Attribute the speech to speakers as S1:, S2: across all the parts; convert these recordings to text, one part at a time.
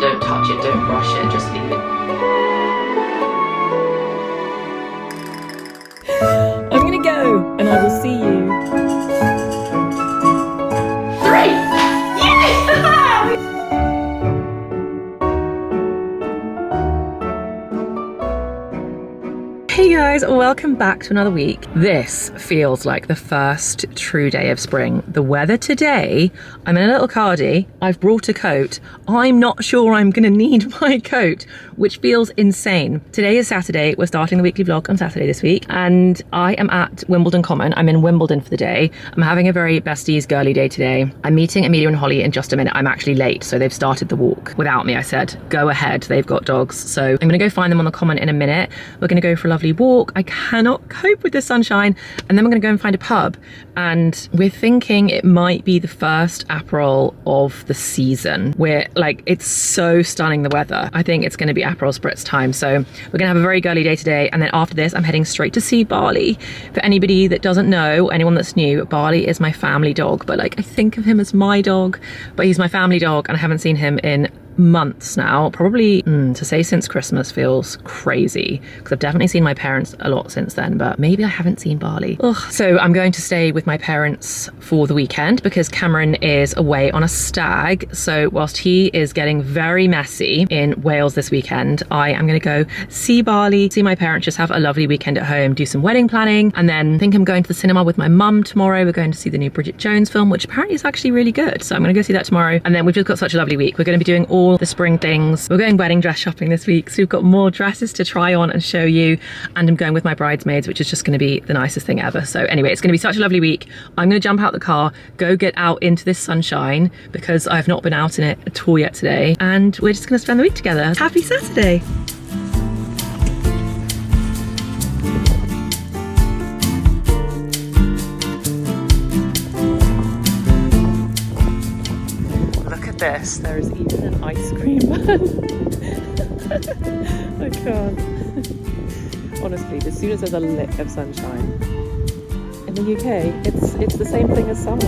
S1: Don't touch it, don't brush it, just leave it.
S2: I'm gonna go and I will see you.
S1: 3!
S2: Hey guys, welcome back to another week. This feels like the first true day of spring. The weather today, I'm in a little cardi, I've brought a coat. I'm not sure I'm gonna need my coat, which feels insane. Today is Saturday, we're starting the weekly vlog on Saturday this week, and I am at Wimbledon Common. I'm in Wimbledon for the day. I'm having a very besties girly day today. I'm meeting Amelia and Holly in just a minute. I'm actually late, so they've started the walk without me. I said, go ahead, they've got dogs. So I'm gonna go find them on the Common in a minute. We're gonna go for a lovely walk. I cannot cope with the sunshine, and then we're gonna go and find a pub, and we're thinking it might be the first Aperol of the season. We're like, it's so stunning, the weather. I think it's gonna be Aperol Spritz time, so we're gonna have a very girly day today, and then after this I'm heading straight to see Barley. For anybody that doesn't know, anyone that's new, Barley is my family dog, but like I think of him as my dog, but he's my family dog, and I haven't seen him in months now, probably to say since Christmas feels crazy, because I've definitely seen my parents a lot since then, but maybe I haven't seen Barley. Ugh. So I'm going to stay with my parents for the weekend because Cameron is away on a stag. So whilst he is getting very messy in Wales this weekend, I am going to go see Barley, see my parents, just have a lovely weekend at home, do some wedding planning, and then I think I'm going to the cinema with my mum tomorrow. We're going to see the new Bridget Jones film, which apparently is actually really good, so I'm going to go see that tomorrow. And then we've just got such a lovely week. We're going to be doing all the spring things. We're going wedding dress shopping this week, so we've got more dresses to try on and show you, and I'm going with my bridesmaids, which is just going to be the nicest thing ever. So anyway, it's going to be such a lovely week. I'm going to jump out the car, go get out into this sunshine because I've not been out in it at all yet today, and we're just going to spend the week together. Happy Saturday. This. There is even an ice cream man. I can't. Honestly, as soon as there's a lick of sunshine in the UK, it's the same thing as summer.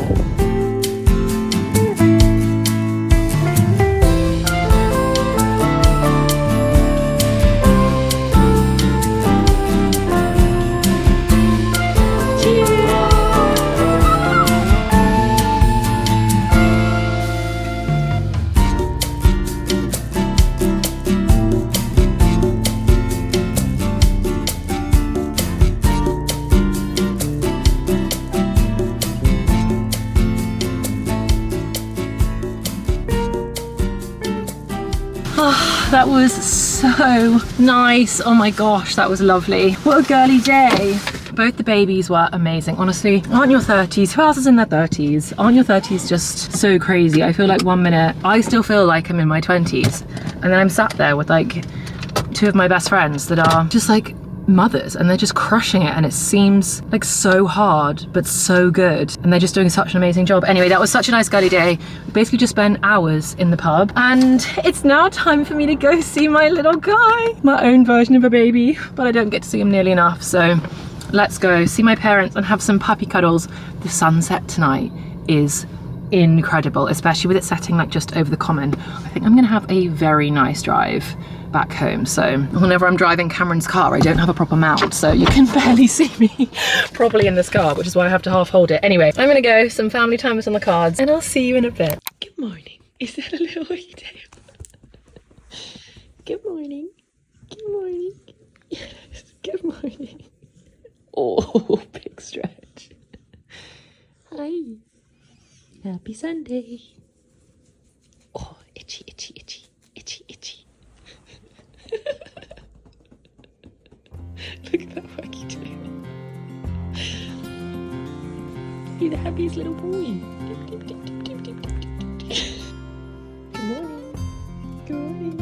S2: That was so nice. Oh my gosh, that was lovely. What a girly day. Both the babies were amazing. Honestly, aren't your 30s, who else is in their 30s? Aren't your 30s just so crazy? I feel like 1 minute, I still feel like I'm in my 20s. And then I'm sat there with like 2 of my best friends that are just like mothers, and they're just crushing it, and it seems like so hard but so good, and they're just doing such an amazing job. Anyway, that was such a nice girly day. We basically just spent hours in the pub, and it's now time for me to go see my little guy, my own version of a baby, but I don't get to see him nearly enough, so let's go see my parents and have some puppy cuddles. The sunset tonight is incredible, especially with it setting like just over the Common. I think I'm gonna have a very nice drive back home. So whenever I'm driving Cameron's car, I don't have a proper mount, so you can barely see me properly in this car, which is why I have to half hold it. Anyway, I'm gonna go, some family time is on the cards, and I'll see you in a bit. Good morning. Is that a little tail? Good morning. Good morning. Yes, good morning. Oh, big stretch. Hi. Happy Sunday. Oh, itchy, itchy, itchy, itchy, itchy. Look at that wacky tail. You're the happiest little boy. Good morning. Good morning.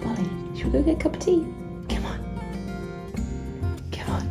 S2: Polly, should we go get a cup of tea? Come on. Come on.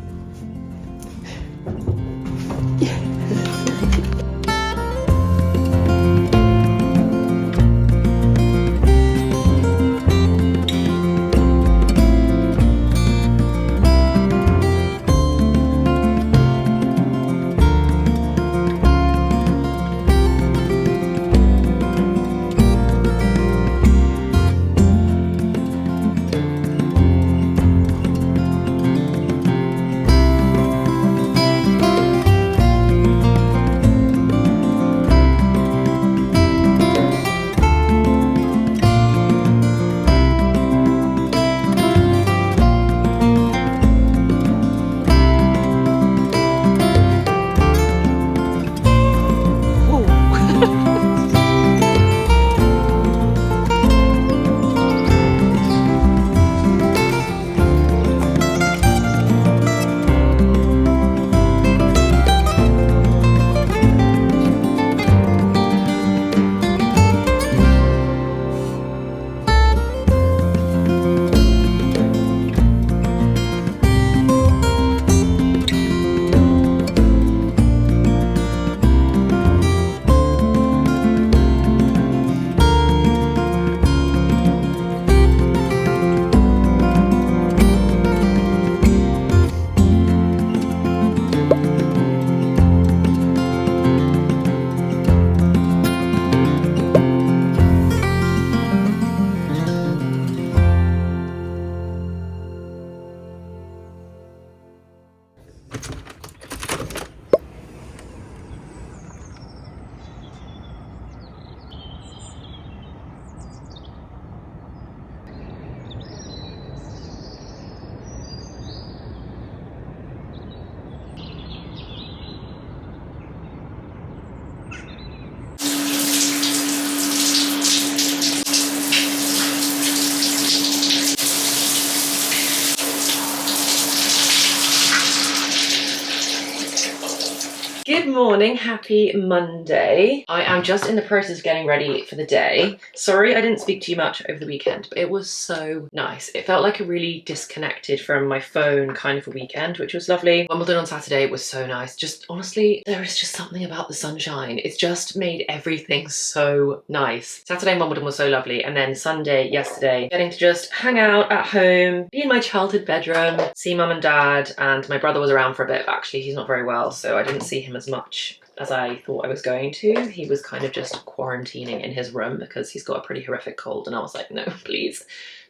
S2: morning, happy Monday. I am just in the process of getting ready for the day. Sorry I didn't speak to you much over the weekend, but it was so nice. It felt like a really disconnected from my phone kind of a weekend, which was lovely. Wimbledon on Saturday was so nice. Just honestly, there is just something about the sunshine. It's just made everything so nice. Saturday in Wimbledon was so lovely, and then Sunday, yesterday, getting to just hang out at home, be in my childhood bedroom, see mum and dad, and my brother was around for a bit, but actually he's not very well, so I didn't see him as much as I thought I was going to. He was kind of just quarantining in his room because he's got a pretty horrific cold, and I was like, no, please,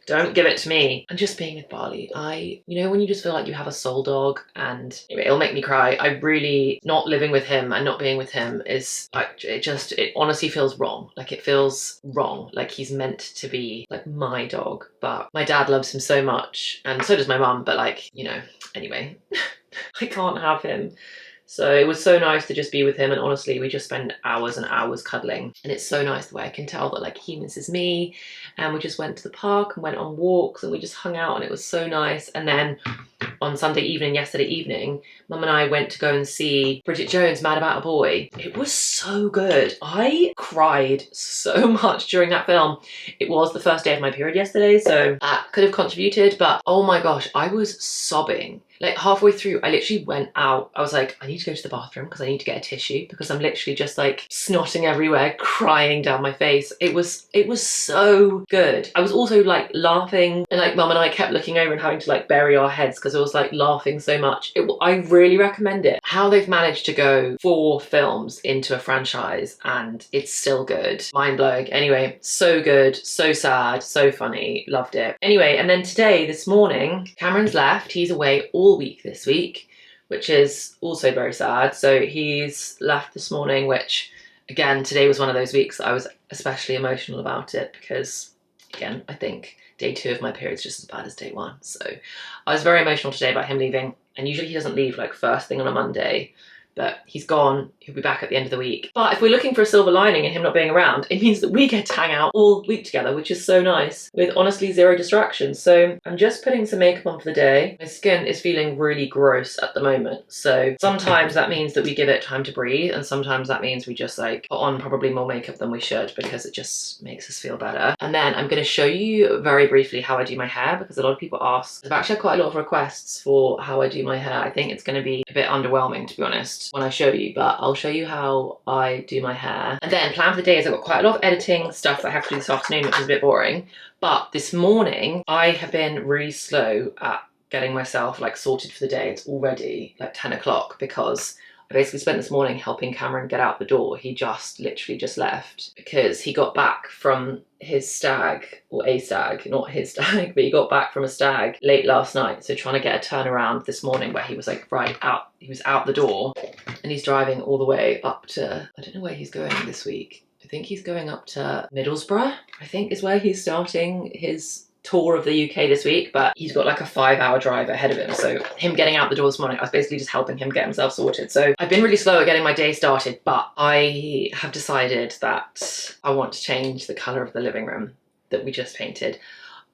S2: don't give it to me. And just being with Barley, you know when you just feel like you have a soul dog, and it'll make me cry. I really, not living with him and not being with him is, it honestly feels wrong. Like it feels wrong. Like he's meant to be like my dog, but my dad loves him so much, and so does my mum, but like, you know, anyway, I can't have him. So it was so nice to just be with him, and honestly we just spend hours and hours cuddling, and it's so nice the way I can tell that like he misses me. And we just went to the park and went on walks and we just hung out, and it was so nice. And then on Sunday evening, yesterday evening, mum and I went to go and see Bridget Jones' Mad About a Boy. It was so good. I cried so much during that film. It was the first day of my period yesterday, so that could have contributed, but oh my gosh, I was sobbing. Like halfway through, I literally went out. I was like, I need to go to the bathroom because I need to get a tissue because I'm literally just like snotting everywhere, crying down my face. It was so good. I was also like laughing, and like mum and I kept looking over and having to like bury our heads because I was like laughing so much. I really recommend it. How they've managed to go 4 films into a franchise and it's still good. Mind blowing. Anyway, so good, so sad, so funny. Loved it. Anyway, and then today, this morning, Cameron's left. He's away all week this week, which is also very sad. So he's left this morning, which again, today was one of those weeks that I was especially emotional about it because again, I think day 2 of my period is just as bad as day 1. So I was very emotional today about him leaving, and usually he doesn't leave like first thing on a Monday, but he's gone. He'll be back at the end of the week. But if we're looking for a silver lining in him not being around, it means that we get to hang out all week together, which is so nice, with honestly 0 distractions. So I'm just putting some makeup on for the day. My skin is feeling really gross at the moment, so sometimes that means that we give it time to breathe, and sometimes that means we just like put on probably more makeup than we should because it just makes us feel better. And then I'm going to show you very briefly how I do my hair, because a lot of people ask. I've actually had quite a lot of requests for how I do my hair. I think it's going to be a bit underwhelming, to be honest, when I show you, but I'll show you how I do my hair. And then plan for the day is I've got quite a lot of editing stuff that I have to do this afternoon, which is a bit boring. But this morning I have been really slow at getting myself like sorted for the day. It's already like 10 o'clock because I basically spent this morning helping Cameron get out the door. He literally just left because he got back from his stag, or a stag, not his stag, but he got back from a stag late last night. So trying to get a turnaround this morning where he was like right out, he was out the door, and he's driving all the way up to, I don't know where he's going this week. I think he's going up to Middlesbrough, I think is where he's starting his tour of the UK this week, but he's got like a 5-hour drive ahead of him. So him getting out the door this morning, I was basically just helping him get himself sorted. So I've been really slow at getting my day started, but I have decided that I want to change the colour of the living room that we just painted.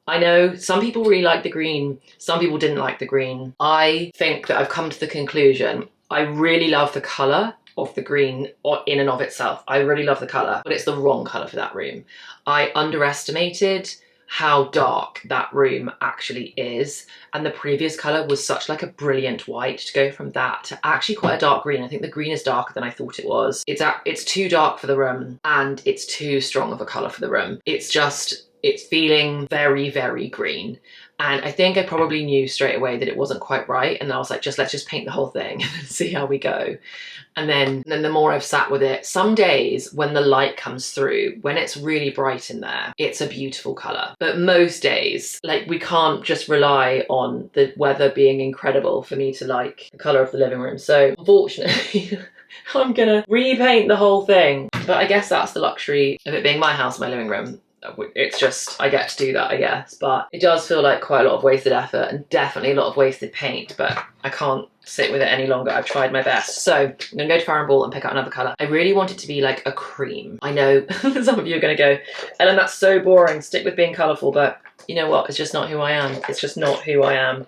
S2: I know some people really like the green, some people didn't like the green. I think that I've come to the conclusion, I really love the colour of the green in and of itself. I really love the colour, but it's the wrong colour for that room. I underestimated how dark that room actually is, and the previous colour was such like a brilliant white. To go from that to actually quite a dark green, I think the green is darker than I thought it was. It's too dark for the room, and it's too strong of a colour for the room. It's feeling very, very green. And I think I probably knew straight away that it wasn't quite right. And I was like, let's just paint the whole thing and see how we go. And then the more I've sat with it, some days when the light comes through, when it's really bright in there, it's a beautiful colour. But most days, like we can't just rely on the weather being incredible for me to like the colour of the living room. So unfortunately, I'm gonna repaint the whole thing. But I guess that's the luxury of it being my house, my living room. It's just, I get to do that, I guess, but it does feel like quite a lot of wasted effort and definitely a lot of wasted paint, but I can't sit with it any longer. I've tried my best. So I'm gonna go to Farrow & Ball and pick out another colour. I really want it to be like a cream. I know some of you are gonna go, Ellen, that's so boring, stick with being colourful, but you know what, it's just not who I am. It's just not who I am.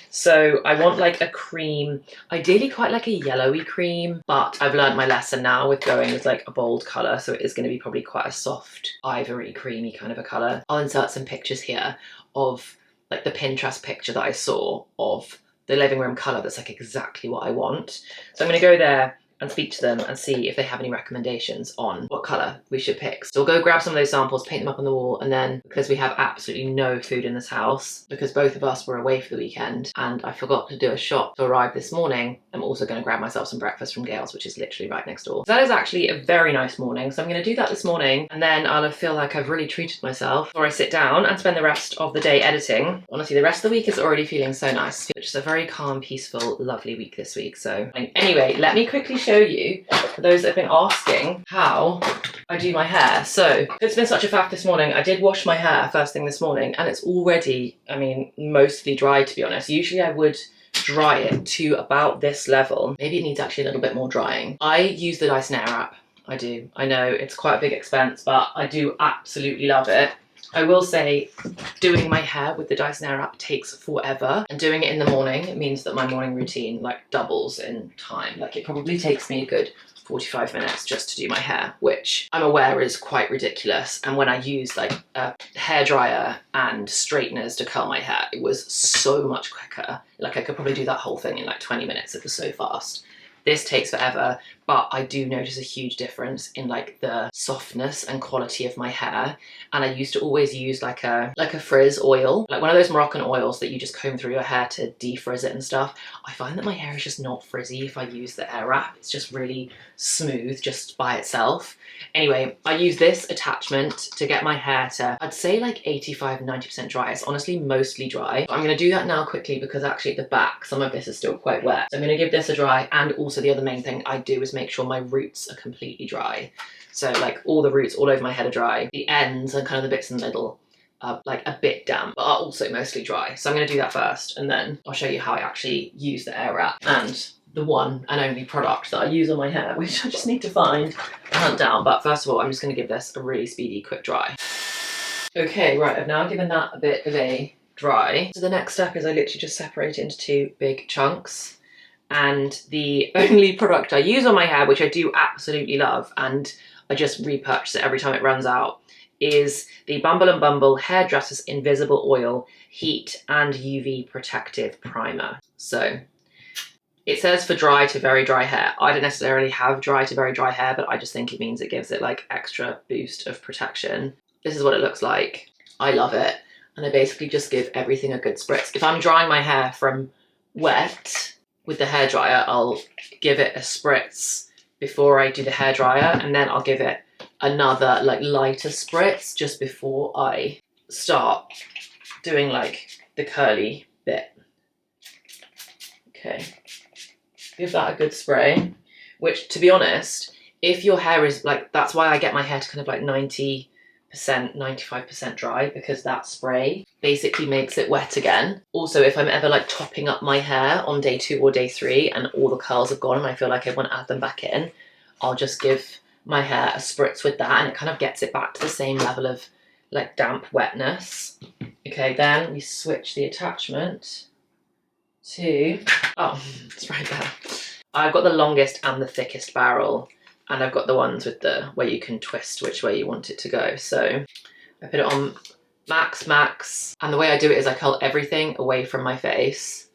S2: So I want like a cream, ideally quite like a yellowy cream, but I've learned my lesson now with going with like a bold colour, so it is going to be probably quite a soft ivory creamy kind of a colour. I'll insert some pictures here of like the Pinterest picture that I saw of the living room colour that's like exactly what I want. So I'm going to go there and speak to them and see if they have any recommendations on what colour we should pick. So we'll go grab some of those samples, paint them up on the wall, and then because we have absolutely no food in this house, because both of us were away for the weekend and I forgot to do a shop to arrive this morning, I'm also going to grab myself some breakfast from Gail's, which is literally right next door. So that is actually a very nice morning, so I'm going to do that this morning and then I'll feel like I've really treated myself before I sit down and spend the rest of the day editing. Honestly, the rest of the week is already feeling so nice. It's just a very calm, peaceful, lovely week this week. So anyway, let me quickly show you, for those that have been asking, how I do my hair. So it's been such a faff this morning. I did wash my hair first thing this morning and it's already, I mean, mostly dry, to be honest. Usually I would dry it to about this level. Maybe it needs actually a little bit more drying. I use the Dyson Airwrap. I do. I know it's quite a big expense, but I do absolutely love it. I will say doing my hair with the Dyson Airwrap takes forever, and doing it in the morning means that my morning routine like doubles in time. Like it probably takes me a good 45 minutes just to do my hair, which I'm aware is quite ridiculous. And when I used like a hairdryer and straighteners to curl my hair, it was so much quicker. Like I could probably do that whole thing in like 20 minutes. It was so fast. This takes forever, but I do notice a huge difference in like the softness and quality of my hair. And I used to always use like a frizz oil, like one of those Moroccan oils that you just comb through your hair to defrizz it and stuff. I find that my hair is just not frizzy if I use the Airwrap. It's just really smooth just by itself. Anyway, I use this attachment to get my hair to, I'd say like 85–90% dry. It's honestly mostly dry. I'm gonna do that now quickly because actually at the back, some of this is still quite wet. So I'm gonna give this a dry, and also the other main thing I do is make sure my roots are completely dry. So like all the roots all over my head are dry. The ends and kind of the bits in the middle are like a bit damp, but are also mostly dry. So I'm gonna do that first, and then I'll show you how I actually use the Airwrap and the one and only product that I use on my hair, which I just need to find and hunt down. But first of all, I'm just gonna give this a really speedy, quick dry. Okay, right, I've now given that a bit of a dry. So the next step is I literally just separate it into two big chunks. And the only product I use on my hair, which I do absolutely love, and I just repurchase it every time it runs out, is the Bumble & Bumble Hairdresser's Invisible Oil Heat and UV Protective Primer. So it says for dry to very dry hair. I don't necessarily have dry to very dry hair, but I just think it means it gives it like extra boost of protection. This is what it looks like. I love it. And I basically just give everything a good spritz. If I'm drying my hair from wet with the hairdryer, I'll give it a spritz before I do the hairdryer, and then I'll give it another like lighter spritz just before I start doing like the curly bit. Okay. Give that a good spray, which to be honest, if your hair is like, that's why I get my hair to kind of like 90%, 95% dry, because that spray basically makes it wet again. Also, if I'm ever like topping up my hair on day 2 or day 3 and all the curls have gone and I feel like I want to add them back in, I'll just give my hair a spritz with that and it kind of gets it back to the same level of like damp wetness. Okay, then we switch the attachment to, oh, it's right there. I've got the longest and the thickest barrel, and I've got the ones with the where you can twist which way you want it to go. So I put it on max, and the way I do it is I curl everything away from my face.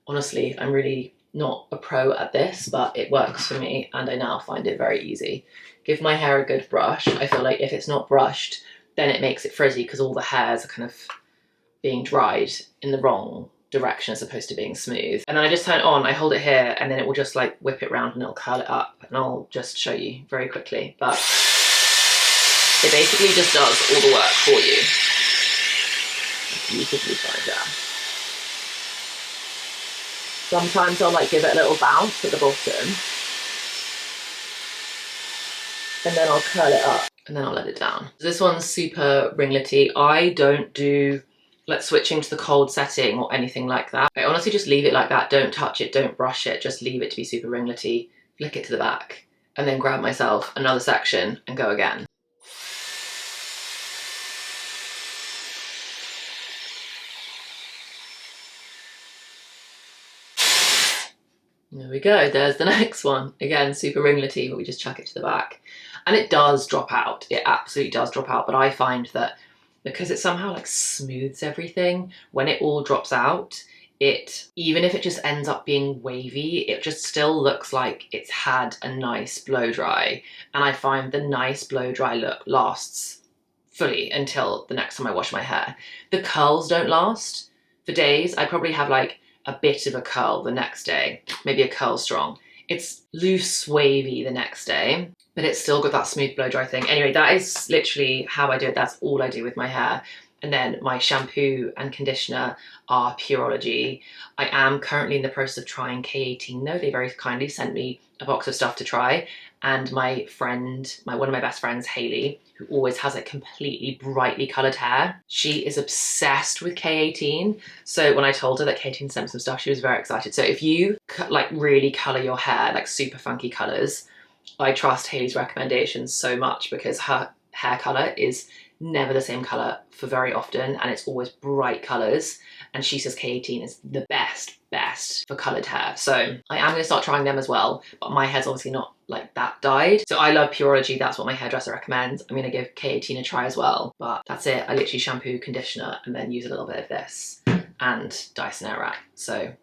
S2: Honestly, I'm really not a pro at this, but it works for me and I now find it very easy. Give my hair a good brush. I feel like if it's not brushed, then it makes it frizzy because all the hairs are kind of being dried in the wrong direction as opposed to being smooth. And then I just turn it on, I hold it here, and then it will just like whip it round and it'll curl it up, and I'll just show you very quickly. But it basically just does all the work for you. Beautifully fine down. Sometimes I'll like give it a little bounce at the bottom, and then I'll curl it up, and then I'll let it down. This one's super ringlety. I don't do like switching to the cold setting or anything like that. I honestly just leave it like that. Don't touch it, don't brush it, just leave it to be super ringlety, flick it to the back, and then grab myself another section and go again. There we go, there's the next one. Again, super ringlety, but we just chuck it to the back. And it does drop out, it absolutely does drop out, but I find that because it somehow like smooths everything, when it all drops out, it, even if it just ends up being wavy, it just still looks like it's had a nice blow dry. And I find the nice blow dry look lasts fully until the next time I wash my hair. The curls don't last for days. I probably have like a bit of a curl the next day, maybe a curl strong. It's loose, wavy the next day, but it's still got that smooth blow dry thing. Anyway, that is literally how I do it. That's all I do with my hair. And then my shampoo and conditioner are Pureology. I am currently in the process of trying K18 though. They very kindly sent me a box of stuff to try. And my friend, one of my best friends, Hayley, who always has like completely brightly coloured hair, she is obsessed with K18. So when I told her that K18 sent some stuff, she was very excited. So if you like really colour your hair, like super funky colours, I trust Hayley's recommendations so much because her hair colour is never the same colour for very often, and it's always bright colours, and she says K18 is the best for coloured hair. So I am going to start trying them as well, but my hair's obviously not like that dyed. So I love Pureology, that's what my hairdresser recommends. I'm going to give K18 a try as well, but that's it. I literally shampoo, conditioner, and then use a little bit of this and Dyson Airwrap. So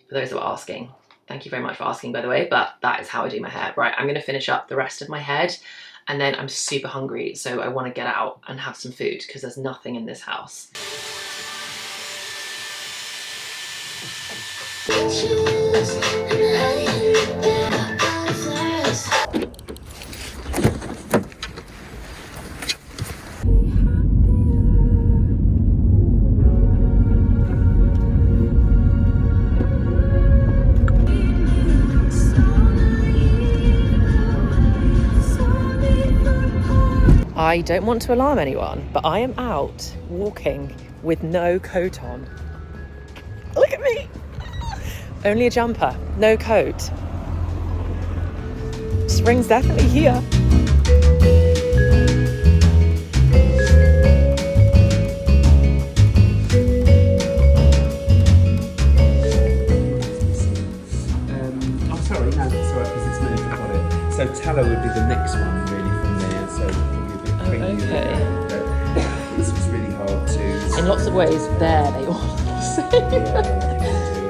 S2: for those that were asking, thank you very much for asking, by the way, but that is how I do my hair. Right, I'm going to finish up the rest of my head, and then I'm super hungry, so I want to get out and have some food because there's nothing in this house. I don't want to alarm anyone, but I am out walking with no coat on. Look at me! Only a jumper, no coat. Spring's definitely here.
S3: I'm sorry, no, that's all right, because it's moved, I've got it. So tallow would be the next one, really, from there, so probably a bit creamy.
S2: Okay.
S3: But it's really hard to...
S2: In lots of ways, there they all look the same.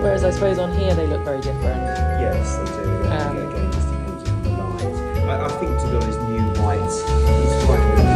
S2: Whereas I suppose on here they look very different.
S3: Yes, they do. Again, just depends on the light. I think, to be honest, new white is quite good.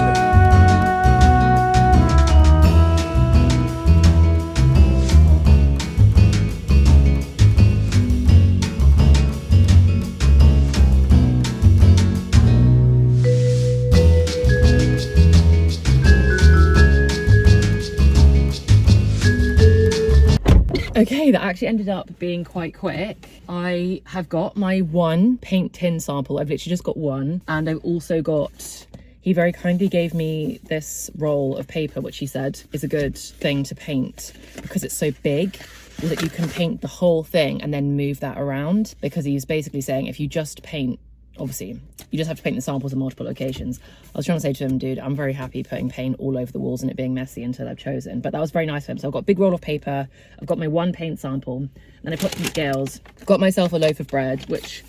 S2: Okay, that actually ended up being quite quick. I have got my one paint tin sample. I've literally just got one. And I've also got, he very kindly gave me this roll of paper, which he said is a good thing to paint because it's so big that you can paint the whole thing and then move that around. Because he's basically saying if you just paint, obviously, you just have to paint the samples in multiple locations. I was trying to say to him, dude, I'm very happy putting paint all over the walls and it being messy until I've chosen. But that was very nice of him. So I've got a big roll of paper. I've got my one paint sample. Then I put some scales. Got myself a loaf of bread, which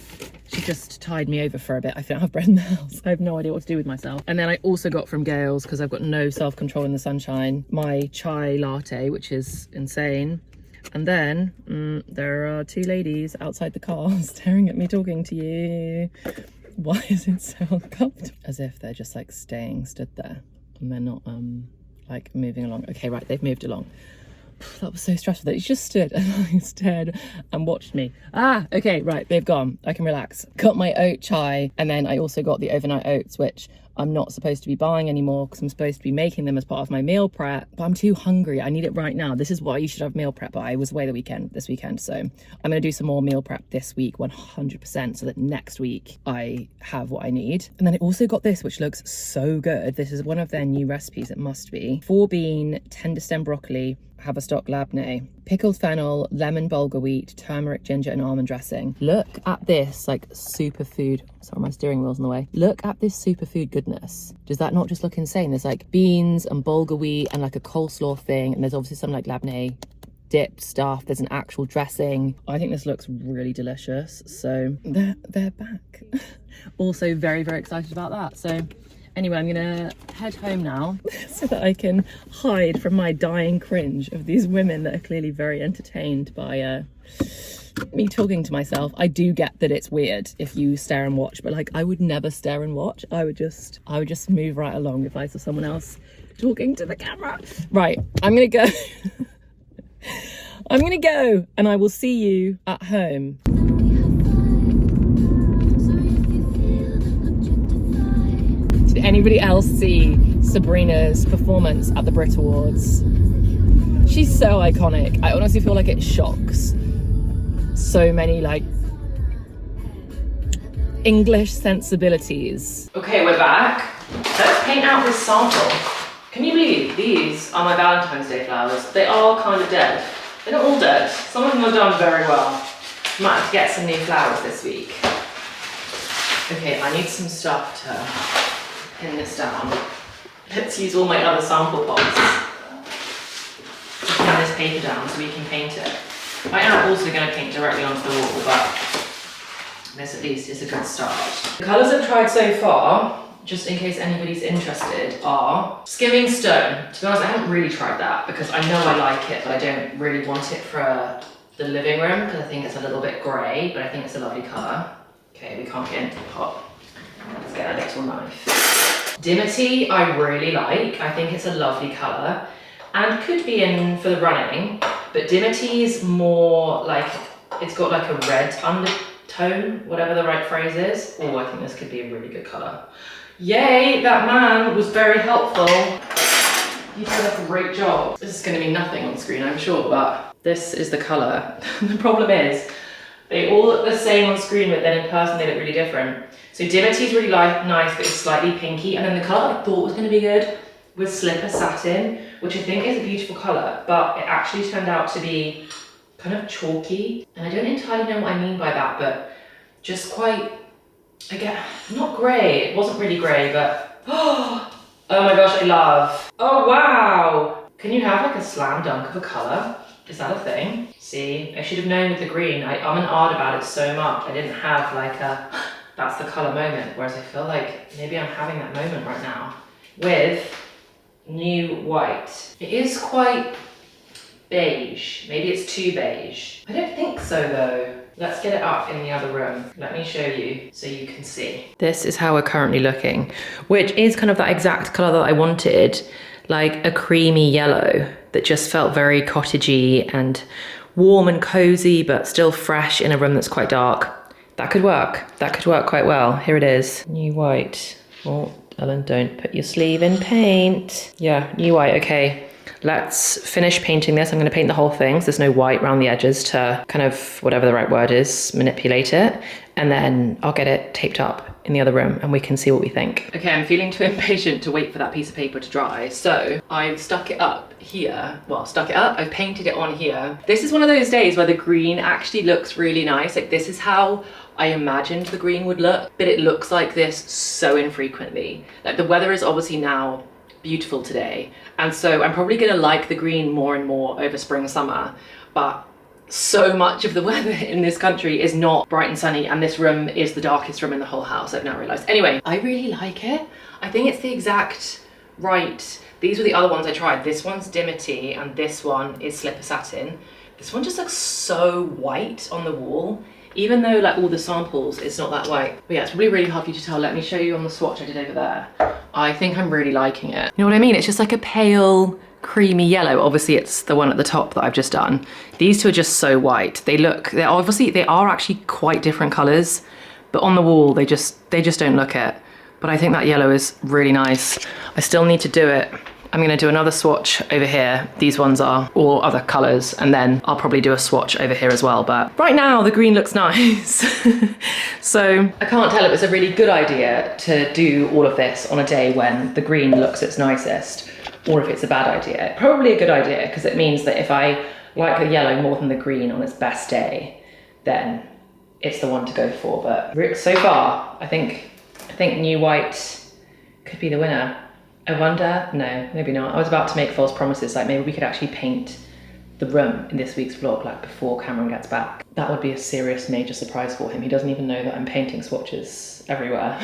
S2: she just tied me over for a bit. I don't have bread in the house. I have no idea what to do with myself. And then I also got from Gales, because I've got no self-control in the sunshine, my chai latte, which is insane. And then there are two ladies outside the car staring at me talking to you. Why is it so uncomfortable? As if they're just like stood there and they're not like moving along. Okay, right, they've moved along. That was so stressful that he just stood and stared and watched me. Okay, right, they've gone. I can relax. Got my oat chai, and then I also got the overnight oats, which I'm not supposed to be buying anymore because I'm supposed to be making them as part of my meal prep, but I'm too hungry. I need it right now. This is why you should have meal prep, but I was away this weekend. So I'm going to do some more meal prep this week, 100%, so that next week I have what I need. And then I also got this, which looks so good. This is one of their new recipes, it must be. 4 bean, tender stem broccoli, Haverstock labneh, pickled fennel, lemon bulgur wheat, turmeric, ginger and almond dressing. Look at this like superfood. Sorry, my steering wheel's in the way. Look at this superfood goodness. Does that not just look insane? There's like beans and bulgur wheat and like a coleslaw thing, and there's obviously some like labneh dip stuff. There's an actual dressing. I think this looks really delicious. So they're back. Also very, very excited about that. So anyway, I'm gonna head home now so that I can hide from my dying cringe of these women that are clearly very entertained by me talking to myself. I do get that it's weird if you stare and watch, but like I would never stare and watch. I would just move right along if I saw someone else talking to the camera. Right, I'm gonna go. I'm gonna go and I will see you at home. Did anybody else see Sabrina's performance at the Brit Awards? She's so iconic. I honestly feel like it shocks so many like English sensibilities. Okay, we're back. Let's paint out this sample. Can you believe these are my Valentine's Day flowers? They are kind of dead. They're not all dead. Some of them are done very well. Might have to get some new flowers this week. Okay, I need some stuff to pin this down. Let's use all my other sample pots to pin this paper down so we can paint it. I am also going to paint directly onto the wall, but this at least is a good start. The colours I've tried so far, just in case anybody's interested, are Skimming Stone. To be honest, I haven't really tried that because I know I like it, but I don't really want it for the living room because I think it's a little bit grey, but I think it's a lovely colour. Okay, we can't get into the pot. Let's get a little knife. Dimity, I really like. I think it's a lovely colour and could be in for the running, but Dimity is more like, it's got like a red undertone, whatever the right phrase is. Oh, I think this could be a really good colour. Yay, that man was very helpful. He did a great job. This is going to be nothing on screen, I'm sure, but this is the colour. The problem is, they all look the same on screen, but then in person they look really different. So Dimity is really nice, but it's slightly pinky. And then the colour I thought was going to be good was Slipper Satin, which I think is a beautiful colour, but it actually turned out to be kind of chalky. And I don't entirely know what I mean by that, but just quite, again, not grey. It wasn't really grey, but oh my gosh, I love. Oh wow! Can you have like a slam dunk of a colour? Is that a thing? See, I should have known with the green. I'm an art about it so much. I didn't have like a, that's the colour moment, whereas I feel like maybe I'm having that moment right now with new white. It is quite beige. Maybe it's too beige. I don't think so though. Let's get it up in the other room. Let me show you so you can see. This is how we're currently looking, which is kind of that exact colour that I wanted, like a creamy yellow that just felt very cottagey and warm and cozy, but still fresh in a room that's quite dark. That could work. That could work quite well. Here it is. New white. Oh, Ellen, don't put your sleeve in paint. Yeah, new white, okay. Let's finish painting this. I'm going to paint the whole thing so there's no white around the edges to kind of, whatever the right word is, manipulate it. And then I'll get it taped up in the other room and we can see what we think. Okay, I'm feeling too impatient to wait for that piece of paper to dry. So I've stuck it up here. Well, stuck it up, I've painted it on here. This is one of those days where the green actually looks really nice. Like this is how I imagined the green would look, but it looks like this so infrequently. Like the weather is obviously now beautiful today, and so I'm probably gonna like the green more and more over spring, summer, but so much of the weather in this country is not bright and sunny, and this room is the darkest room in the whole house, I've now realized. Anyway, I really like it. I think it's the exact right. These were the other ones I tried. This one's Dimity and this one is Slipper Satin. This one just looks so white on the wall, even though like all the samples, it's not that white. But yeah, it's probably really hard for you to tell. Let me show you on the swatch I did over there. I think I'm really liking it. You know what I mean? It's just like a pale, creamy yellow. Obviously it's the one at the top that I've just done. These two are just so white. They are actually quite different colors, but on the wall, they just don't look it. But I think that yellow is really nice. I still need to do it. I'm gonna do another swatch over here. These ones are all other colors, and then I'll probably do a swatch over here as well. But right now the green looks nice. So I can't tell if it's a really good idea to do all of this on a day when the green looks its nicest, or if it's a bad idea. Probably a good idea, because it means that if I like the yellow more than the green on its best day, then it's the one to go for. But so far, I think new white could be the winner. I wonder, no, maybe not. I was about to make false promises, like maybe we could actually paint the room in this week's vlog, like before Cameron gets back. That would be a serious major surprise for him. He doesn't even know that I'm painting swatches everywhere.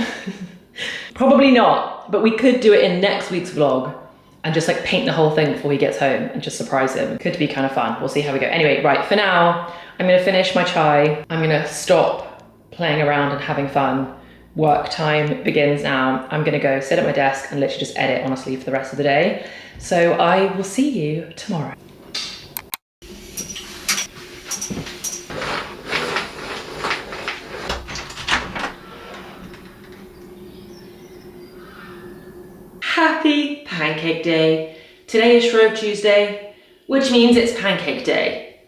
S2: Probably not, but we could do it in next week's vlog and just like paint the whole thing before he gets home and just surprise him. Could be kind of fun. We'll see how we go. Anyway, right, for now, I'm gonna finish my chai. I'm gonna stop playing around and having fun. Work time begins now. I'm gonna go sit at my desk and literally just edit honestly for the rest of the day. So I will see you tomorrow. Happy Pancake Day. Today is Shrove Tuesday, which means it's Pancake Day.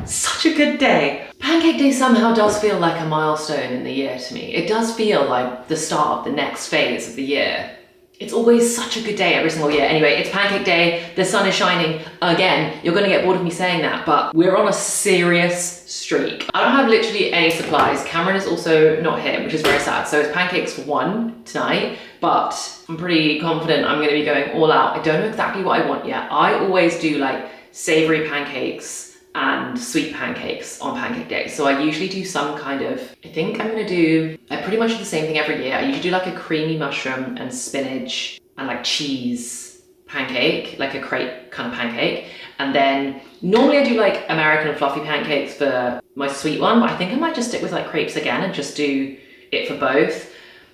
S2: Such a good day. Pancake Day somehow does feel like a milestone in the year to me. It does feel like the start of the next phase of the year. It's always such a good day every single year. Anyway, it's Pancake Day, the sun is shining again. You're gonna get bored of me saying that, but we're on a serious streak. I don't have literally any supplies. Cameron is also not here, which is very sad. So it's pancakes for one tonight, but I'm pretty confident I'm gonna be going all out. I don't know exactly what I want yet. I always do like savory pancakes and sweet pancakes on Pancake Day. So I usually do some kind of, I think I'm gonna do, I pretty much do the same thing every year. I usually do like a creamy mushroom and spinach and like cheese pancake, like a crepe kind of pancake. And then normally I do like American fluffy pancakes for my sweet one, but I think I might just stick with like crepes again and just do it for both.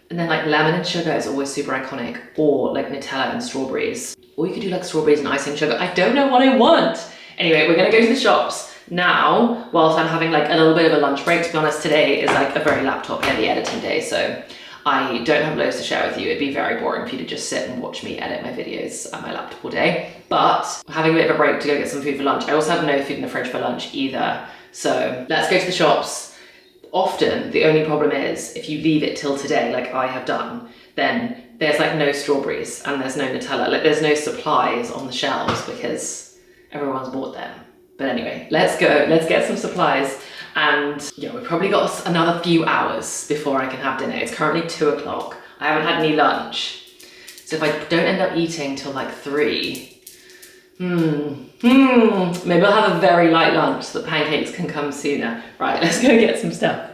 S2: And then like lemon and sugar is always super iconic, or like Nutella and strawberries. Or you could do like strawberries and icing sugar. I don't know what I want. Anyway, we're gonna go to the shops now whilst I'm having like a little bit of a lunch break. To be honest, today is like a very laptop heavy editing day, so I don't have loads to share with you. It'd be very boring for you to just sit and watch me edit my videos at my laptop all day. But we're having a bit of a break to go get some food for lunch. I also have no food in the fridge for lunch either. So let's go to the shops. Often the only problem is if you leave it till today, like I have done, then there's like no strawberries and there's no Nutella. Like there's no supplies on the shelves because everyone's bought them. But anyway, let's go, let's get some supplies. And yeah, we've probably got another few hours before I can have dinner. It's currently 2 o'clock. I haven't had any lunch. So if I don't end up eating till like 3, maybe I'll have a very light lunch so that pancakes can come sooner. Right, let's go get some stuff.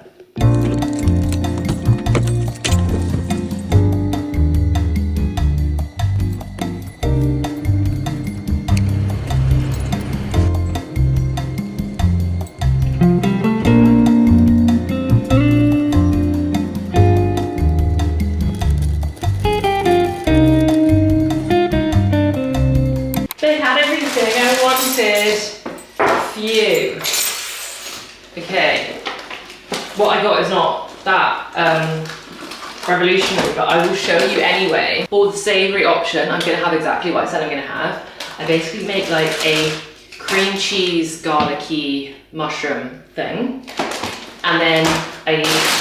S2: Phew. Okay. What I got is not that revolutionary, but I will show you anyway. For the savoury option, I'm gonna have exactly what I said I'm gonna have. I basically make like a cream cheese garlicky mushroom thing. And then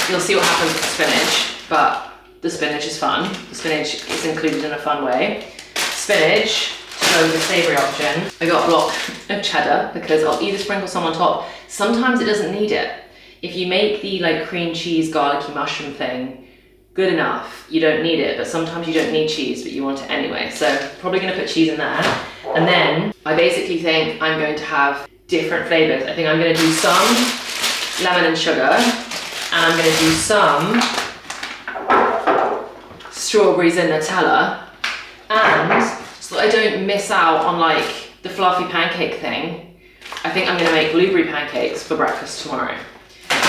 S2: you'll see what happens with the spinach, but the spinach is fun. The spinach is included in a fun way. Spinach, so the savoury option, I got a block of cheddar because I'll either sprinkle some on top. Sometimes it doesn't need it. If you make the like cream cheese garlicky mushroom thing good enough, you don't need it, but sometimes you don't need cheese, but you want it anyway. So probably gonna put cheese in there. And then I basically think I'm going to have different flavors. I think I'm gonna do some lemon and sugar, and I'm gonna do some strawberries and Nutella, and so that I don't miss out on like the fluffy pancake thing, I think I'm gonna make blueberry pancakes for breakfast tomorrow.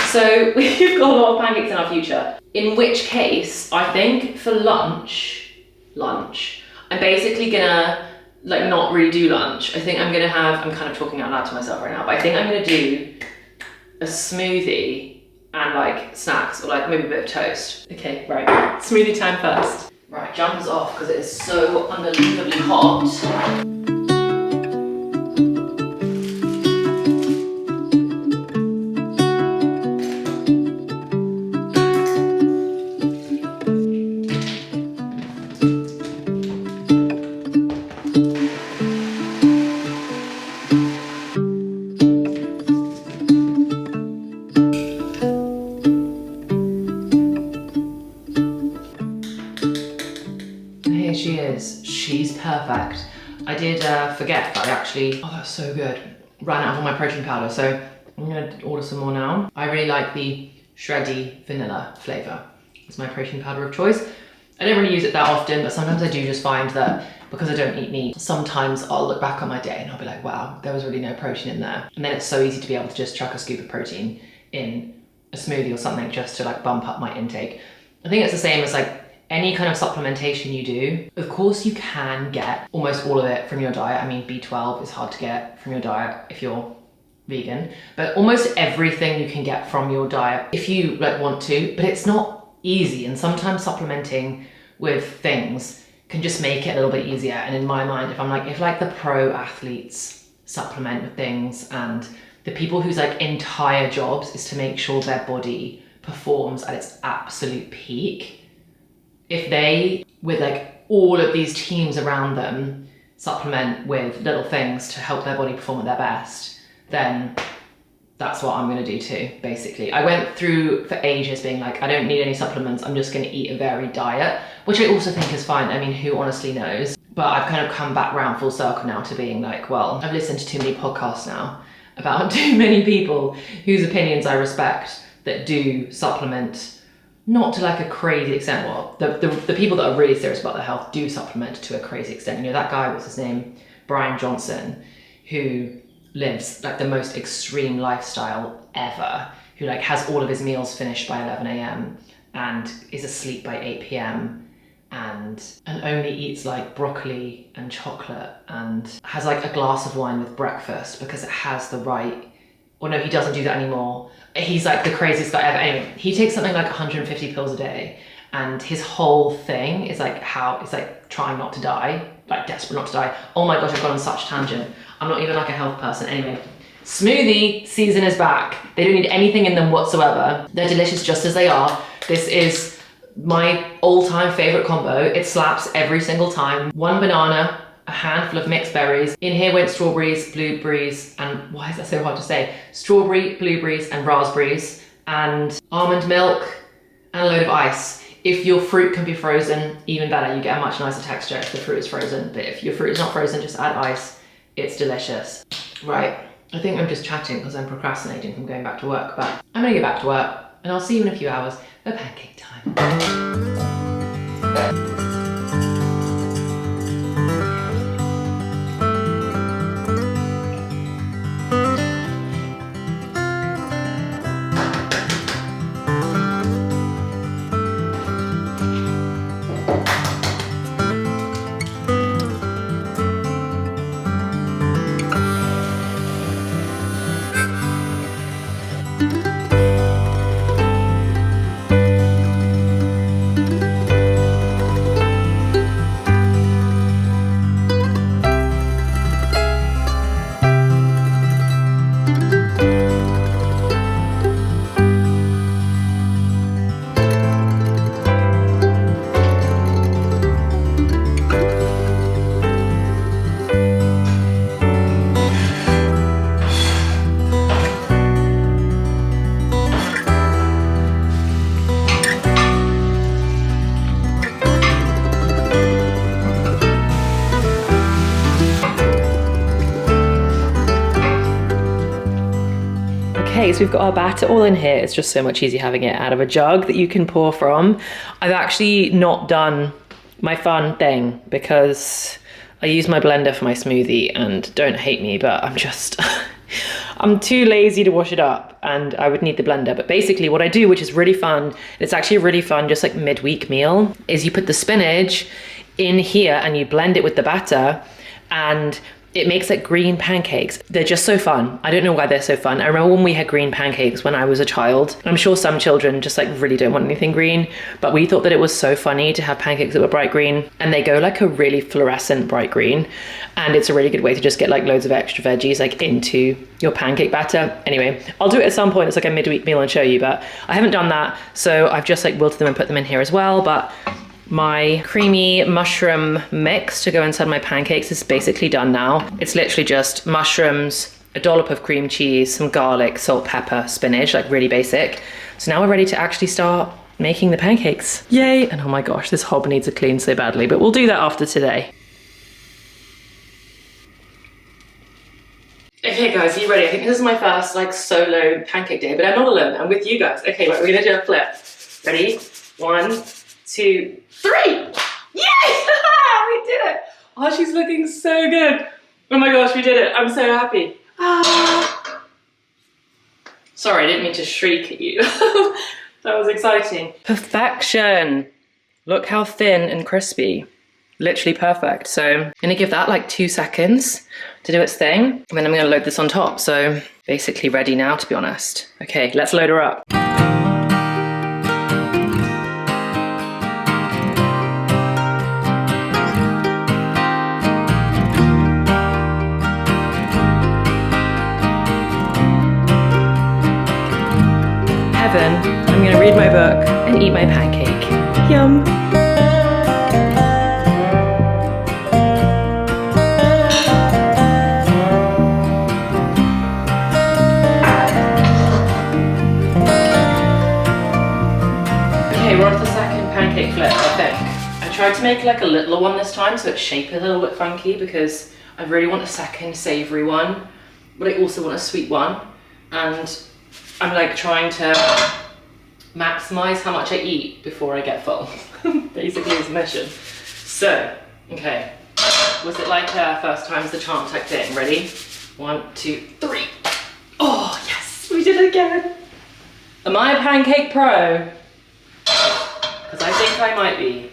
S2: So we've got a lot of pancakes in our future. In which case, I think for lunch, I'm basically gonna like not really do lunch. I think I'm gonna have, I'm kind of talking out loud to myself right now, but I think I'm gonna do a smoothie and like snacks, or like maybe a bit of toast. Okay, right, smoothie time first. Right, jumpers off because it is so unbelievably hot. perfect. I did forget that I actually, oh that's so good, ran out of all my protein powder, so I'm gonna order some more now. I really like the shreddy vanilla flavour. It's my protein powder of choice. I don't really use it that often, but sometimes I do just find that because I don't eat meat, sometimes I'll look back on my day and I'll be like, wow, there was really no protein in there. And then it's so easy to be able to just chuck a scoop of protein in a smoothie or something just to like bump up my intake. I think it's the same as like any kind of supplementation you do. Of course you can get almost all of it from your diet. I mean, B12 is hard to get from your diet if you're vegan, but almost everything you can get from your diet if you like want to, but it's not easy. And sometimes supplementing with things can just make it a little bit easier. And in my mind, if like the pro athletes supplement with things, and the people whose like entire jobs is to make sure their body performs at its absolute peak, if they, with like all of these teams around them, supplement with little things to help their body perform at their best, then that's what I'm gonna do too, basically. I went through for ages being like, I don't need any supplements, I'm just gonna eat a varied diet, which I also think is fine. I mean, who honestly knows? But I've kind of come back round full circle now to being like, well, I've listened to too many podcasts now about too many people whose opinions I respect that do supplement, not to like a crazy extent. Well, the people that are really serious about their health do supplement to a crazy extent. You know, that guy, what's his name? Brian Johnson, who lives like the most extreme lifestyle ever, who like has all of his meals finished by 11 a.m. and is asleep by 8 p.m. and only eats like broccoli and chocolate and has like a glass of wine with breakfast because it has the right, or no, he doesn't do that anymore. He's like the craziest guy ever. Anyway, he takes something like 150 pills a day, and his whole thing is like how it's like trying not to die, like desperate not to die. Oh my gosh, I've gone on such a tangent. I'm not even like a health person. Anyway, smoothie season is back. They don't need anything in them whatsoever. They're delicious just as they are. This is my all-time favorite combo. It slaps every single time. One banana, a handful of mixed berries. In here went strawberries, blueberries, and why is that so hard to say? Strawberry, blueberries, and raspberries, and almond milk, and a load of ice. If your fruit can be frozen, even better. You get a much nicer texture if the fruit is frozen, but if your fruit is not frozen, just add ice. It's delicious. Right, I think I'm just chatting because I'm procrastinating from going back to work, but I'm gonna get back to work, and I'll see you in a few hours for pancake time. Okay, so we've got our batter all in here. It's just so much easier having it out of a jug that you can pour from. I've actually not done my fun thing because I use my blender for my smoothie, and don't hate me, but I'm just, I'm too lazy to wash it up and I would need the blender. But basically what I do, which is really fun, it's actually a really fun, just like midweek meal, is you put the spinach in here and you blend it with the batter, and it makes like green pancakes. They're just so fun. I don't know why they're so fun. I remember when we had green pancakes when I was a child. I'm sure some children just like really don't want anything green, but we thought that it was so funny to have pancakes that were bright green, and they go like a really fluorescent bright green. And it's a really good way to just get like loads of extra veggies like into your pancake batter. Anyway, I'll do it at some point. It's like a midweek meal and show you, but I haven't done that. So I've just like wilted them and put them in here as well. But my creamy mushroom mix to go inside my pancakes is basically done now. It's literally just mushrooms, a dollop of cream cheese, some garlic, salt, pepper, spinach, like really basic. So now we're ready to actually start making the pancakes. Yay! And oh my gosh, this hob needs a clean so badly, but we'll do that after today. Okay guys, are you ready? I think this is my first like solo pancake day, but I'm not alone, I'm with you guys. Okay, right, we're gonna do a flip. Ready? 1, 2, 3! Yay! We did it! Oh, she's looking so good. Oh my gosh, we did it. I'm so happy. Ah. Sorry, I didn't mean to shriek at you. That was exciting. Perfection. Look how thin and crispy. Literally perfect. So I'm gonna give that like 2 seconds to do its thing. And then I'm gonna load this on top. So basically ready now, to be honest. Okay, let's load her up. Heaven, I'm gonna read my book and eat my pancake. Yum. We're on to the second pancake flip, I think. I tried to make like a littler one this time so it's shaped a little bit funky because I really want a second savoury one, but I also want a sweet one. And I'm like trying to maximise how much I eat before I get full. Basically is the mission. So, okay. Was it like first time's the charm type thing? Ready? 1, 2, 3. Oh yes, we did it again. Am I a pancake pro? Because I think I might be.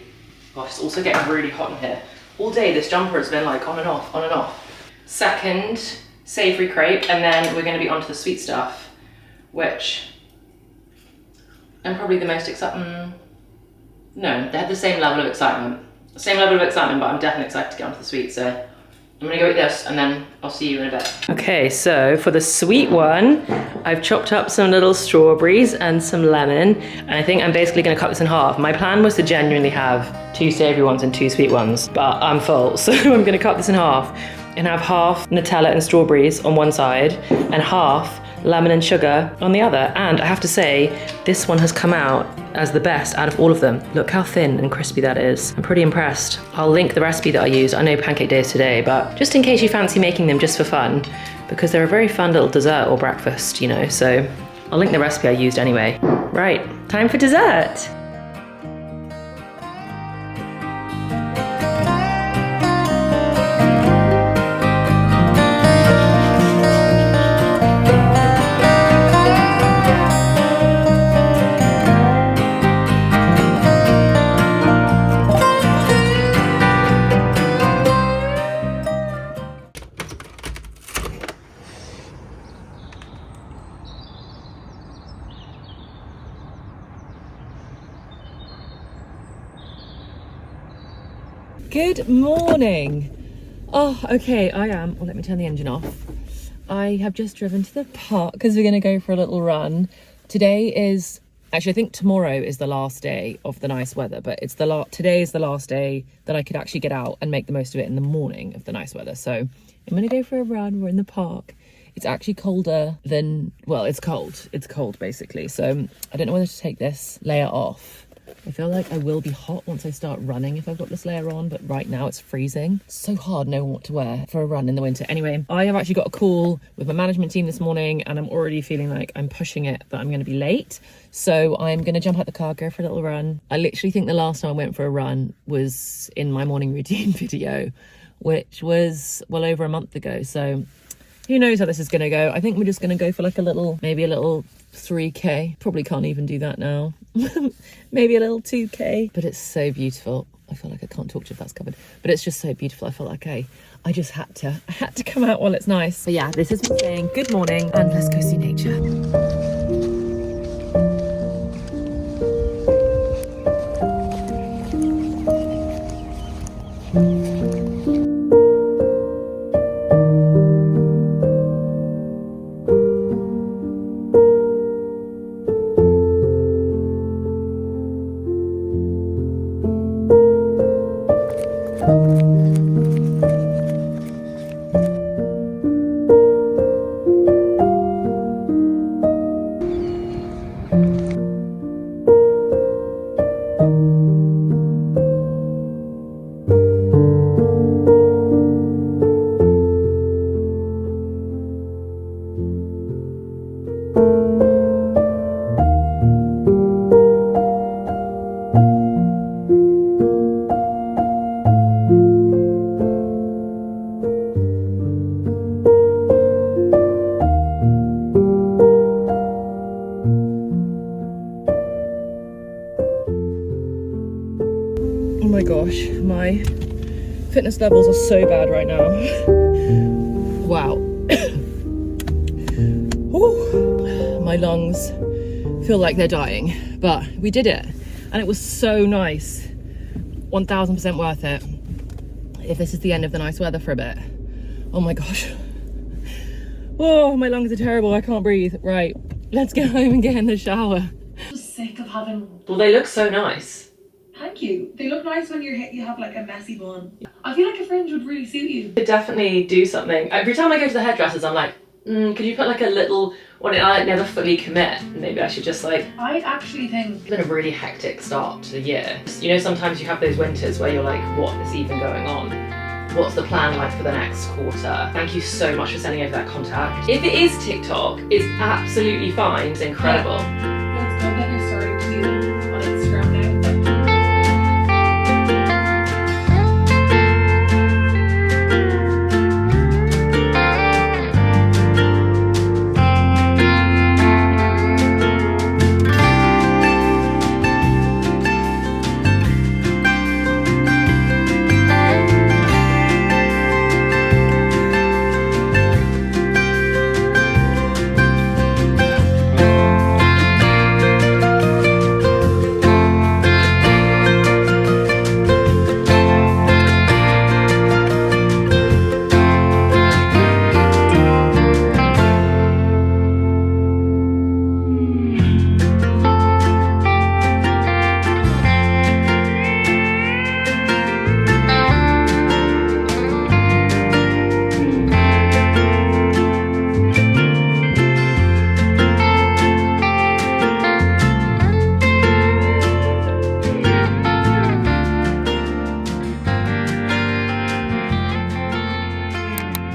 S2: Gosh, it's also getting really hot in here. All day this jumper has been like on and off, on and off. Second savoury crepe, and then we're going to be onto the sweet stuff, which I'm probably the most excited. No, they had the same level of excitement. Same level of excitement, but I'm definitely excited to get onto the sweet, so I'm gonna go eat this and then I'll see you in a bit. Okay, so for the sweet one, I've chopped up some little strawberries and some lemon, and I think I'm basically gonna cut this in half. My plan was to genuinely have 2 savoury ones and 2 sweet ones, but I'm full, so I'm gonna cut this in half and have half Nutella and strawberries on one side and half lemon and sugar on the other. And I have to say, this one has come out as the best out of all of them. Look how thin and crispy that is. I'm pretty impressed. I'll link the recipe that I used. I know Pancake Day is today, but just in case you fancy making them just for fun, because they're a very fun little dessert or breakfast, you know, so I'll link the recipe I used anyway. Right, time for dessert. Good morning. Oh, okay, well, let me turn the engine off. I have just driven to the park because we're gonna go for a little run. Today is, actually I think tomorrow is the last day of the nice weather, but it's today is the last day that I could actually get out and make the most of it in the morning of the nice weather. So I'm gonna go for a run. We're in the park. It's actually colder than, well, it's cold basically. So I don't know whether to take this layer off. I feel like I will be hot once I start running if I've got this layer on, but right now it's freezing. It's so hard knowing what to wear for a run in the winter. Anyway, I have actually got a call with my management team this morning and I'm already feeling like I'm pushing it, that I'm going to be late. So I'm going to jump out the car, go for a little run. I literally think the last time I went for a run was in my morning routine video, which was well over a month ago. So who knows how this is going to go. I think we're just going to go for like maybe a little 3K. Probably can't even do that now. Maybe a little 2K. But it's so beautiful. I feel like I can't talk to you if that's covered. But it's just so beautiful. I felt like I just had to come out while it's nice. But yeah, this is me saying good morning and let's go see nature. gosh, my fitness levels are so bad right now. Wow. Ooh, my lungs feel like they're dying, but we did it and it was so nice. 1000% worth it. If this is the end of the nice weather for a bit. Oh my gosh. Oh, my lungs are terrible. I can't breathe. Right, let's get home and get in the shower.
S4: I'm just sick of having.
S2: Well, they look so nice.
S4: Thank you. They look nice when you have like a messy bun. I feel like a fringe would really suit you.
S2: Could definitely do something. Every time I go to the hairdressers, I'm like, could you put like a little one? I never fully commit. Maybe I should just like.
S4: I actually think
S2: It's been a really hectic start to the year. You know, sometimes you have those winters where you're like, what is even going on? What's the plan like for the next quarter? Thank you so much for sending over that contact. If it is TikTok, it's absolutely fine. It's incredible.
S4: let's go get your story to you on Instagram now.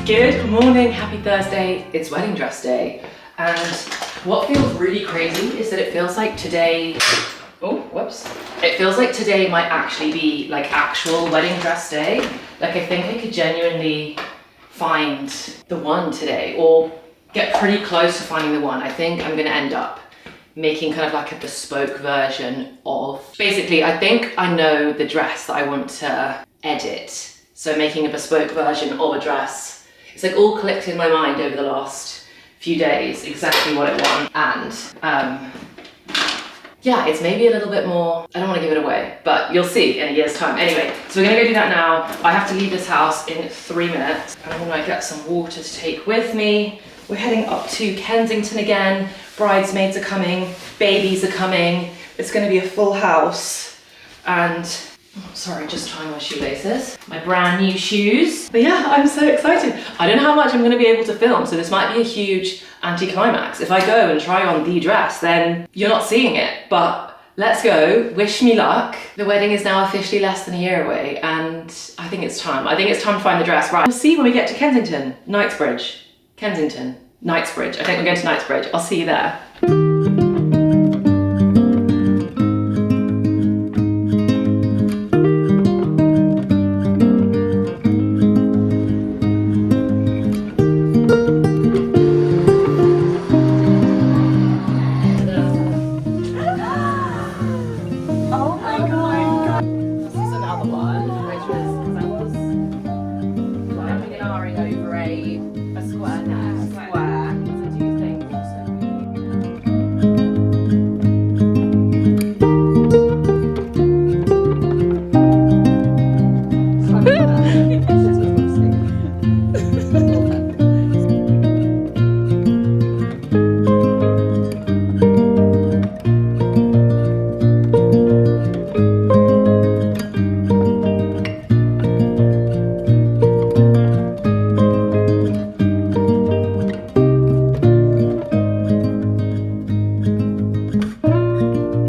S2: Good morning, happy Thursday. It's wedding dress day. And what feels really crazy is that it feels like today, It feels like today might actually be like actual wedding dress day. Like I think I could genuinely find the one today or get pretty close to finding the one. I think I'm gonna end up making kind of like a bespoke version of, basically I think I know the dress that I want to edit. So making a bespoke version of a dress. It's like all clicked in my mind over the last few days, exactly what I want. And yeah, it's maybe a little bit more, I don't want to give it away, but you'll see in a year's time. Anyway, so we're gonna go do that now. I have to leave this house in 3 minutes. And I'm gonna get some water to take with me. We're heading up to Kensington again. Bridesmaids are coming, babies are coming. It's gonna be a full house. And sorry, just tying my shoelaces. My brand new shoes. But yeah, I'm so excited. I don't know how much I'm gonna be able to film, so this might be a huge anticlimax. If I go and try on the dress, then you're not seeing it, but let's go, wish me luck. The wedding is now officially less than a year away, and I think it's time. I think it's time to find the dress. Right, we'll see when we get to Kensington. Knightsbridge. Kensington. Knightsbridge. I think we're going to Knightsbridge. I'll see you there.